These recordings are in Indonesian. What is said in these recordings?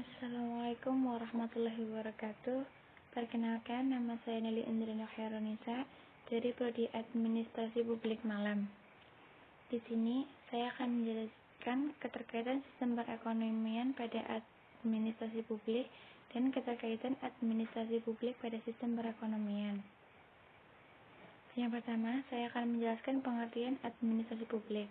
Assalamualaikum warahmatullahi wabarakatuh. Perkenalkan, nama saya Nelly Indriana Khaironisa dari Prodi Administrasi Publik Malam. Di sini saya akan menjelaskan keterkaitan sistem perekonomian pada administrasi publik dan keterkaitan administrasi publik pada sistem perekonomian. Yang pertama, saya akan menjelaskan pengertian administrasi publik.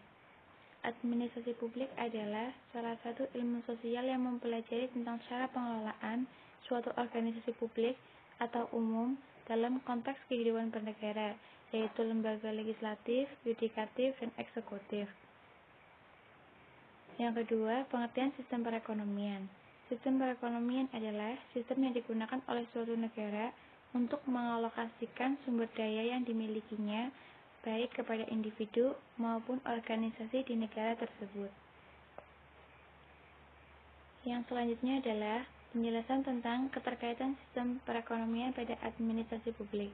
Administrasi publik adalah salah satu ilmu sosial yang mempelajari tentang cara pengelolaan suatu organisasi publik atau umum dalam konteks kehidupan bernegara, yaitu lembaga legislatif, yudikatif, dan eksekutif. Yang kedua, pengertian sistem perekonomian. Sistem perekonomian adalah sistem yang digunakan oleh suatu negara untuk mengalokasikan sumber daya yang dimilikinya baik kepada individu maupun organisasi di negara tersebut. Yang selanjutnya adalah penjelasan tentang keterkaitan sistem perekonomian pada administrasi publik.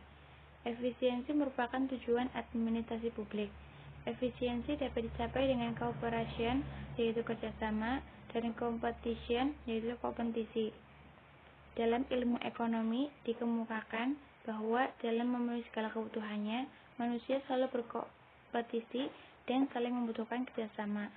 Efisiensi merupakan tujuan administrasi publik. Efisiensi dapat dicapai dengan cooperation, yaitu kerjasama, dan competition, yaitu kompetisi. Dalam ilmu ekonomi dikemukakan bahwa dalam memenuhi segala kebutuhannya, manusia selalu berkompetisi dan saling membutuhkan kerjasama.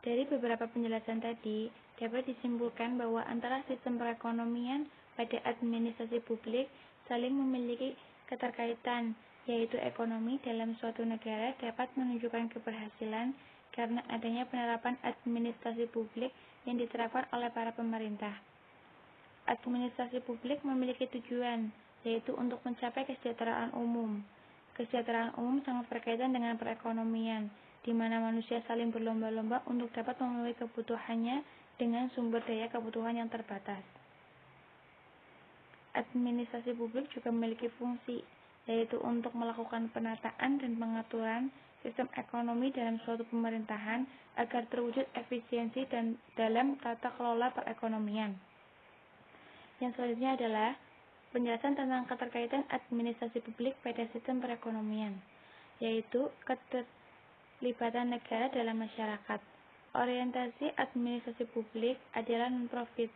Dari beberapa penjelasan tadi, dapat disimpulkan bahwa antara sistem perekonomian pada administrasi publik saling memiliki keterkaitan, yaitu ekonomi dalam suatu negara dapat menunjukkan keberhasilan karena adanya penerapan administrasi publik yang diterapkan oleh para pemerintah. Administrasi publik memiliki tujuan, yaitu untuk mencapai kesejahteraan umum. Kesejahteraan umum sangat berkaitan dengan perekonomian, di mana manusia saling berlomba-lomba untuk dapat memenuhi kebutuhannya dengan sumber daya kebutuhan yang terbatas. Administrasi publik juga memiliki fungsi, yaitu untuk melakukan penataan dan pengaturan sistem ekonomi dalam suatu pemerintahan agar terwujud efisiensi dan dalam tata kelola perekonomian. Yang selanjutnya adalah penjelasan tentang keterkaitan administrasi publik pada sistem perekonomian, yaitu keterlibatan negara dalam masyarakat. Orientasi administrasi publik adalah non-profit.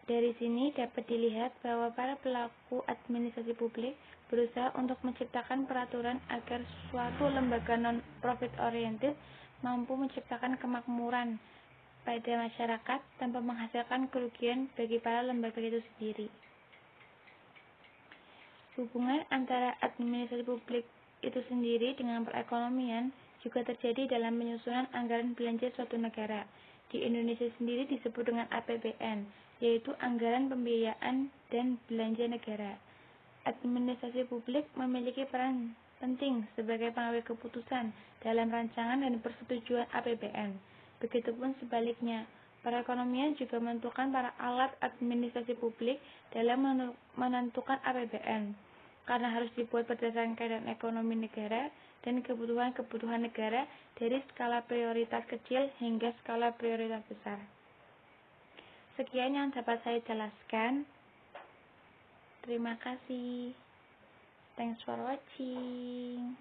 Dari sini dapat dilihat bahwa para pelaku administrasi publik berusaha untuk menciptakan peraturan agar suatu lembaga non-profit oriented mampu menciptakan kemakmuran pada masyarakat tanpa menghasilkan kerugian bagi para lembaga itu sendiri. Hubungan antara administrasi publik itu sendiri dengan perekonomian juga terjadi dalam penyusunan anggaran belanja suatu negara. Di Indonesia sendiri disebut dengan APBN, yaitu Anggaran Pembiayaan dan Belanja Negara. Administrasi publik memiliki peran penting sebagai pengambil keputusan dalam rancangan dan persetujuan APBN. Begitupun sebaliknya, perekonomian juga menentukan para alat administrasi publik dalam menentukan APBN, karena harus dibuat berdasarkan keadaan ekonomi negara dan kebutuhan-kebutuhan negara dari skala prioritas kecil hingga skala prioritas besar. Sekian yang dapat saya jelaskan. Terima kasih. Thanks for watching.